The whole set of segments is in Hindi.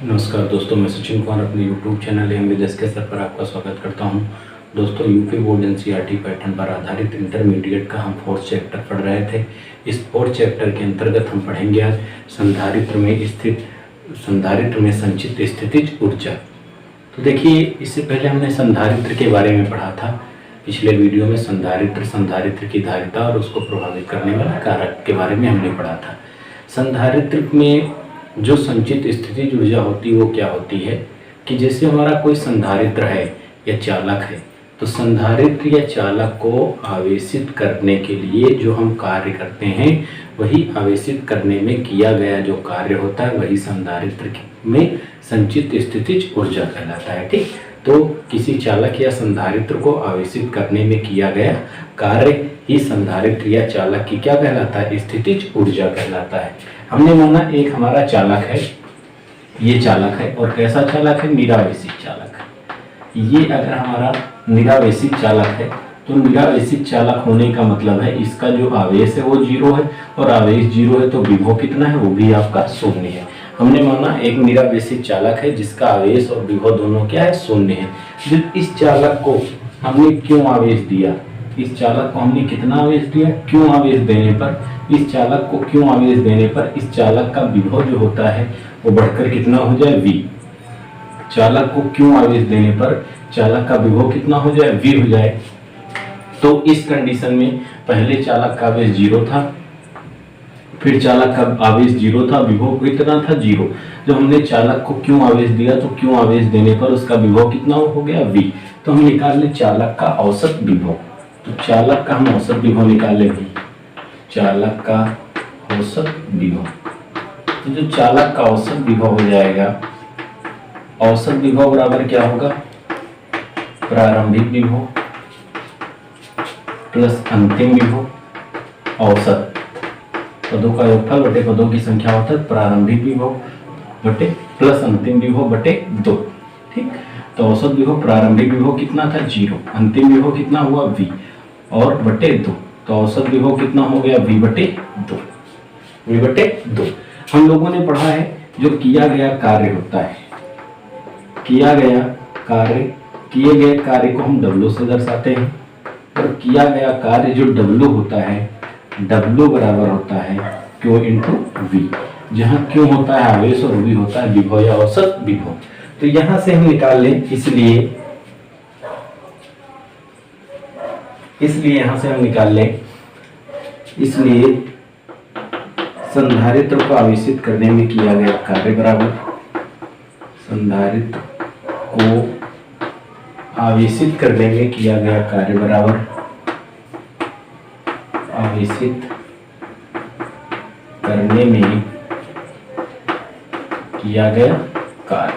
नमस्कार दोस्तों, मैं सचिन कुमार अपने YouTube चैनल एमबीएस के सर पर आपका स्वागत करता हूं। दोस्तों, यूपी बोर्ड एनसीईआरटी पैटर्न पर आधारित इंटरमीडिएट का हम 4th चैप्टर पढ़ रहे थे। इस 4th चैप्टर के अंतर्गत हम पढ़ेंगे आज संधारित्र में संचित स्थितिज ऊर्जा। तो देखिए, इससे पहले हमने संधारित्र के बारे में पढ़ा था। पिछले वीडियो में संधारित्र की धारिता और उसको प्रभावित करने वाले कारक के बारे में हमने पढ़ा था। संधारित्र में जो संचित स्थितिज ऊर्जा होती है वो क्या होती है कि जैसे हमारा कोई संधारित्र है या चालक है, तो संधारित्र या चालक को आवेशित करने के लिए जो हम कार्य करते हैं वही आवेशित करने में किया गया जो कार्य होता है वही संधारित्र में संचित स्थितिज ऊर्जा कहलाता है। ठीक, तो किसी चालक या संधारित्र को आवेशित करने में किया गया कार्य ही संधारित्र या चालक की क्या कहलाता है? स्थितिज ऊर्जा कहलाता है। हमने माना एक हमारा चालक है, ये चालक है और कैसा चालक है? निरावेशित चालक है। ये अगर हमारा निरावेशित चालक है तो निरावेशित चालक होने का मतलब है इसका जो आवेश है वो 0 है, और आवेश 0 है तो विभव कितना है? वो भी आपका 0 है। हमने माना एक निरावेशित चालक है जिसका आवेश और विभव दोनों क्या है? 0 है। जब इस चालक को हमने क्यों आवेश दिया? इस चालक को हमने कितना आवेश दिया? क्यों आवेश देने पर इस चालक को क्यों आवेश देने पर इस चालक का विभव जो होता है वो बढ़कर कितना हो जाए? V। चालक को क्यों आवेश देने पर चालक का विभव कितना हो जाए? V हो जाए। तो इस कंडीशन में पहले चालक का आवेश 0 था, फिर चालक का आवेश 0 था, विभव कितना था? 0। जब हमने चालक को क्यों आवेश दिया तो क्यों आवेश देने पर उसका विभव कितना हो गया? V। तो हम निकाल ले चालक का औसत विभव। तो चालक का हम औसत विभव निकाल लेंगे। चालक का औसत विभव, तो जो चालक का औसत विभव हो जाएगा, औसत विभव बराबर क्या होगा? प्रारंभिक विभव प्लस अंतिम विभव। औसत पदों का योगफल बटे पदों की संख्या होता है प्रारंभिक विभव बटे प्लस अंतिम विभव बटे 2। ठीक, तो औसत विभव प्रारंभिक विभव कितना था? 0। अंतिम विभव कितना हुआ? V और बटे 2। तो औसत विभव कितना हो गया? V बटे 2। V बटे 2। हम लोगों ने पढ़ा है जो किया गया कार्य होता है, किया गया कार्य, किए गए कार्य को हम W से दर्शाते हैं, और किया गया कार्य जो W होता है, W बराबर होता है Q इंटू V। जहाँ Q होता है आवेश और V होता है विभव या औसत विभव। तो यहाँ से हम निकाल लें, इसलिए यहाँ से हम निकाल लें, इसलिए संधारित्र को आवेशित करने में किया गया कार्य बराबर संधारित्र को आवेशित करने में किया गया कार्य बराबर आवेशित करने में किया गया कार्य।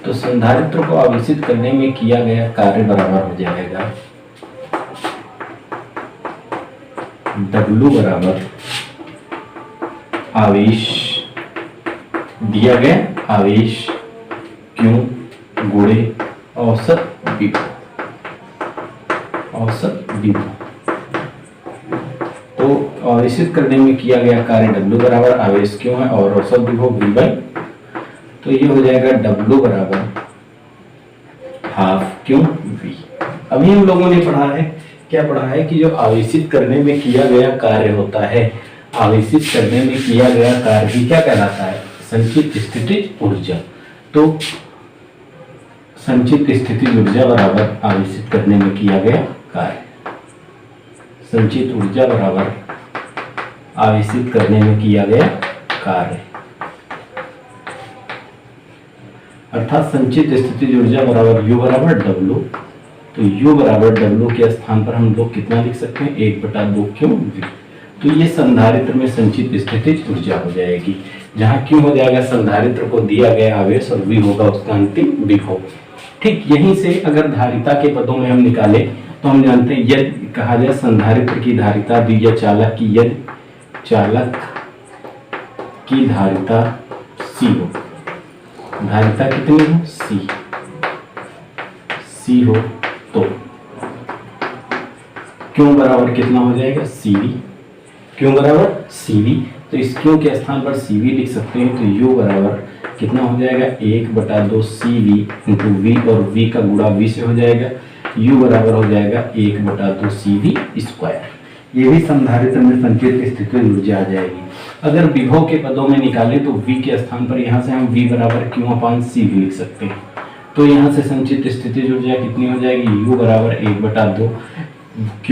तो संधारित्र को आवेशित करने में किया गया कार्य बराबर हो जाएगा W बराबर आवेश, दिया गया आवेश Q गुणे औसत विभव। औसत विभव तो आवेशित करने में किया गया कार्य W बराबर आवेश Q है और औसत विभव V बाई, तो ये हो जाएगा W बराबर हाफ Q V। अभी हम लोगों ने पढ़ा है, क्या पढ़ा है कि जो आवेशित करने में किया गया कार्य होता है, आवेशित करने में किया गया कार्य ही क्या कहलाता है? संचित स्थितिज ऊर्जा। तो संचित स्थितिज ऊर्जा बराबर आवेशित करने में किया गया कार्य, संचित ऊर्जा बराबर आवेशित करने में किया गया कार्य, अर्थात संचित स्थितिज ऊर्जा बराबर U बराबर W। तो U बराबर W के स्थान पर हम लोग कितना लिख सकते हैं? 1/2 Q V। तो ये संधारित्र में संचित स्थितिज ऊर्जा हो जाएगी, जहाँ Q हो जाएगा संधारित्र को दिया गया आवेश और V होगा उसका अंतिम विभव। ठीक, यहीं से अगर धारिता के पदों में हम निकाले तो हम जानते हैं यदि कहा जाए संधारित्र की धारिता दी या चालक की, यदि चालक की धारिता C हो, धारिता कितनी हो? C हो, तो Q बराबर कितना हो जाएगा? CV। Q बराबर CV, तो इस Q के स्थान पर CV लिख सकते हैं। तो U बराबर कितना हो जाएगा 1/2 CV इंटू वी, और वी का गुणा वी से हो जाएगा, U बराबर हो जाएगा 1/2 CV स्क्वायर। ये भी संधारित्र में संचित स्थिति में ऊर्जा आ जाएगी। अगर विभव के पदों में निकालें तो V के स्थान पर यहाँ से हम V बराबर Q/CV लिख सकते हैं। तो यहाँ से संचित स्थिति ऊर्जा कितनी हो जाएगी, U बराबर 1/2 Q,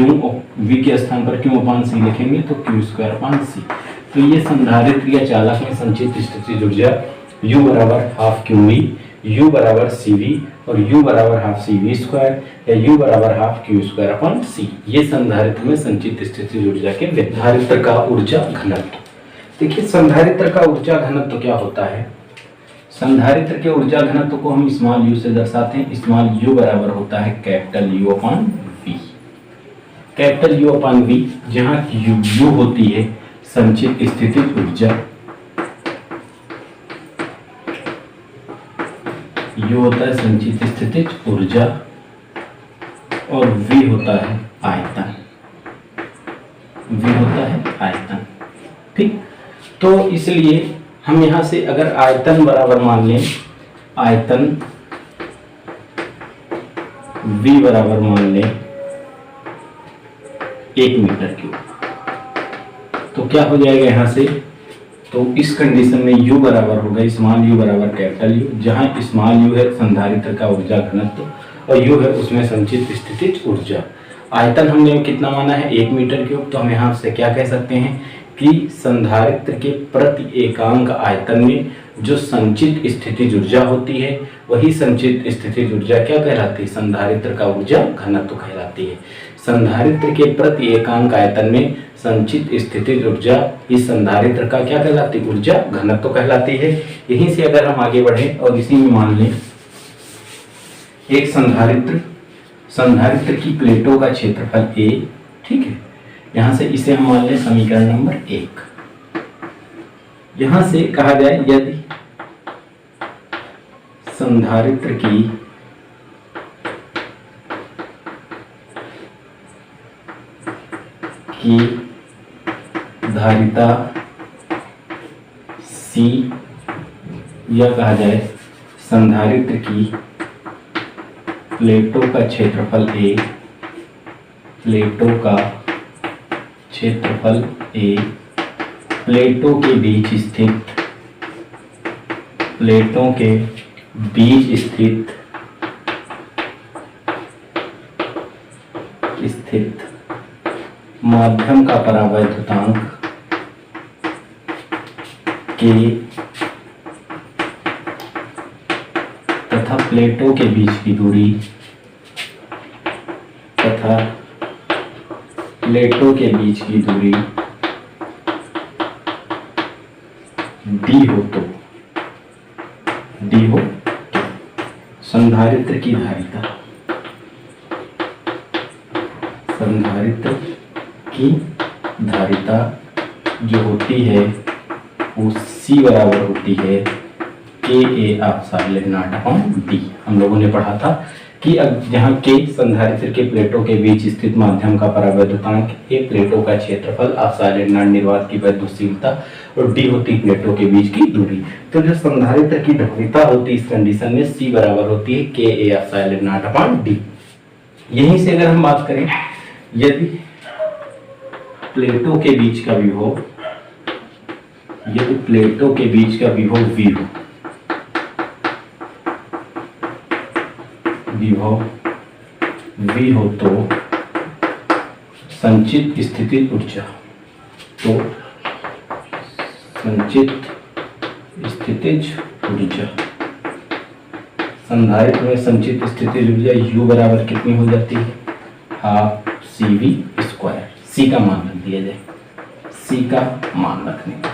V के स्थान पर Q/C लिखेंगे तो Q²/C। तो ये संधारित्र या चालक में संचित स्थिति ऊर्जा U बराबर 12QV, U बराबर CV और U बराबर 12CV² या U बराबर 12Q²/C। ये संधारित्र में संचित स्थिति ऊर्जा के संधारित्र का ऊर्जा घनत्व। देखिए संधारित्र का ऊर्जा घनत्व क्या होता है। संधारित्र के ऊर्जा घनत्व को हम स्मॉल u से दर्शाते हैं। स्मॉल u बराबर होता है कैपिटल U/V। कैपिटल U/V जहाँ U होती है संचित स्थितिज ऊर्जा, U होता है संचित स्थितिज ऊर्जा और V होता है आयतन। V होता है आयतन, ठीक। तो इसलिए हम यहाँ से अगर आयतन बराबर मान लें, आयतन V बराबर मान लें 1 मीटर क्यूब, तो क्या हो जाएगा यहाँ से, तो इस कंडीशन में U बराबर होगा स्मॉल u बराबर कैपिटल U, जहाँ स्मॉल u है संधारित्र का ऊर्जा घनत्व और U है उसमें संचित स्थितिज ऊर्जा। आयतन हमने कितना माना है 1 मीटर क्यूब, तो हम यहाँ से क्या कह सकते हैं कि संधारित्र के प्रति एकांक आयतन में जो संचित स्थितिज ऊर्जा होती है वही संचित स्थितिज ऊर्जा क्या कहलाती है, संधारित्र का ऊर्जा घनत्व कहलाती है। संधारित्र के प्रति एकांक आयतन में संचित स्थितिज ऊर्जा इस संधारित्र का क्या कहलाती है, ऊर्जा घनत्व कहलाती है। यहीं से अगर हम आगे बढ़े और इसी में मान लें एक संधारित्र की प्लेटों का क्षेत्रफल A, ठीक है। यहाँ से इसे हम मान लें समीकरण नंबर 1। यहाँ से कहा जाए यदि संधारित्र की धारिता C, या कहा जाए संधारित्र की प्लेटों का क्षेत्रफल A, प्लेटों का क्षेत्रफल A, प्लेटों के बीच स्थित माध्यम का परावैद्युतांक K तथा प्लेटों के बीच की दूरी D हो तो संधारित्र की धारिता जो होती है वो C बराबर होती है KA/0/D। हम लोगों ने पढ़ा था कि अब जहाँ K संधारित्र के प्लेटों के बीच स्थित माध्यम का परावैद्युतांक, A प्लेटों का क्षेत्रफल, ε0 निर्वात की वैद्युतशीलता और D होती प्लेटों के बीच की दूरी। तो जो संधारित्र की धारिता होती है इस कंडीशन में C बराबर होती है KA/0/D। यहीं से अगर हम बात करें यदि प्लेटों के बीच का विभव V हो, विभव V हो तो संचित स्थितिज ऊर्जा, संधारित्र में संचित स्थितिज ऊर्जा U बराबर कितनी हो जाती है, 12CV²। C का मान रख दिया जाए, C का मान रखने पर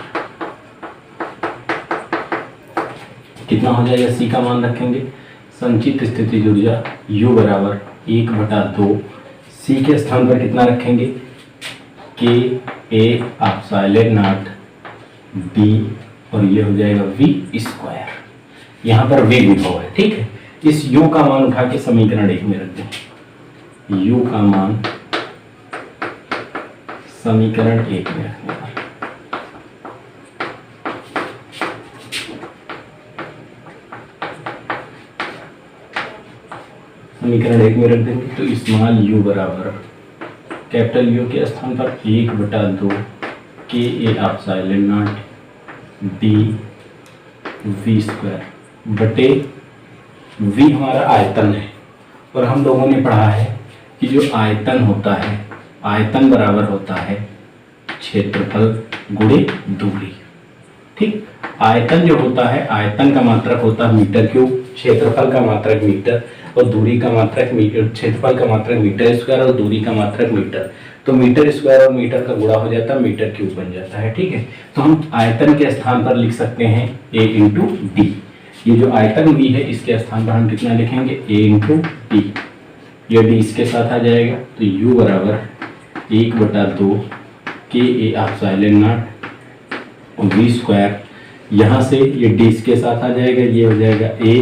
कितना हो जाएगा, C का मान रखेंगे, संचित स्थितिज ऊर्जा U बराबर 1/2, C के स्थान पर कितना रखेंगे KA/0D और ये हो जाएगा V²। यहाँ पर V विभव है, ठीक है। इस U का मान उठा के समीकरण 1 में रख दें, U का मान समीकरण 1 में रखने पर समीकरण 1 में रख देंगे तो स्मॉल u बराबर कैपिटल U के स्थान पर 1/2 के a epsilon not d v square बटे v हमारा आयतन है। और हम लोगों ने पढ़ा है कि जो आयतन होता है, आयतन बराबर होता है क्षेत्रफल गुणे दूरी। ठीक, आयतन जो होता है, आयतन का मात्रक होता है मीटर क्यूब, क्षेत्रफल का मात्रक मीटर और दूरी का मात्रक मीटर, क्षेत्रफल का मात्रक मीटर स्क्वायर और दूरी का मात्रक मीटर। तो मीटर स्क्वायर और मीटर का गुणा हो जाता है, मीटर क्यूब बन जाता है। ठीक है, तो हम आयतन के स्थान पर लिख सकते हैं a इंटू डी। ये जो आयतन v है इसके स्थान पर हम कितना लिखेंगे a इंटू डी। ये डी इसके साथ आ जाएगा तो u बराबर 1/2 के a epsilon not v square. यहाँ से ये डी इसके साथ आ जाएगा, ये हो जाएगा a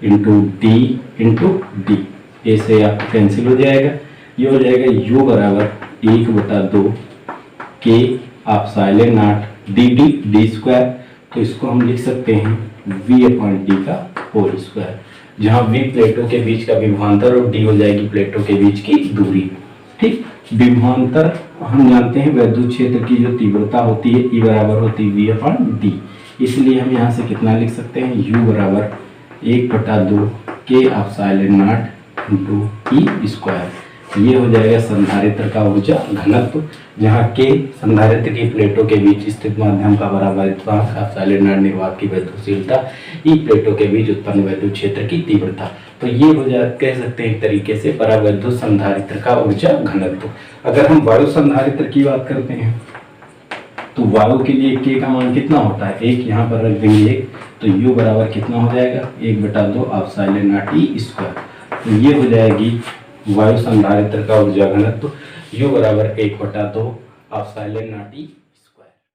into D into D. A से आपको कैंसिल हो जाएगा, ये हो जाएगा u बराबर 1/2 के epsilon not D D D square. तो इसको हम लिख सकते हैं v/d का होल स्क्वायर, जहाँ v प्लेटों के बीच का विभवांतर और d हो जाएगी प्लेटों के बीच की दूरी। ठीक, विभवांतर हम जानते हैं विद्युत क्षेत्र की जो तीव्रता होती है E बराबर होती है v/d। इसलिए हम यहाँ से कितना लिख सकते हैं u बराबर 1/2 के epsilon not into E square. ये हो जाएगा संधारित्र का ऊर्जा घनत्व, जहाँ के संधारित्र की प्लेटों के बीच स्थित माध्यम का परावर्तनांक, एप्सिलॉन नॉट निर्वात की विद्युतशीलता, ई प्लेटों के बीच उत्पन्न विद्युत क्षेत्र की तीव्रता। तो ये हो जाए, कह सकते हैं एक तरीके से परावैद्युत संधारित्र का ऊर्जा घनत्व। अगर हम वायु संधारित्र की बात करते हैं तो वायु के लिए के का मान कितना होता है, एक यहाँ पर रख देंगे एक, तो u बराबर कितना हो जाएगा 1/2 एप्सिलॉन नॉट ई स्क्वायर। तो ये हो जाएगी वायु संधारित्र का ऊर्जा घनत्व u बराबर 1/2 एप्सिलॉन नॉट ई।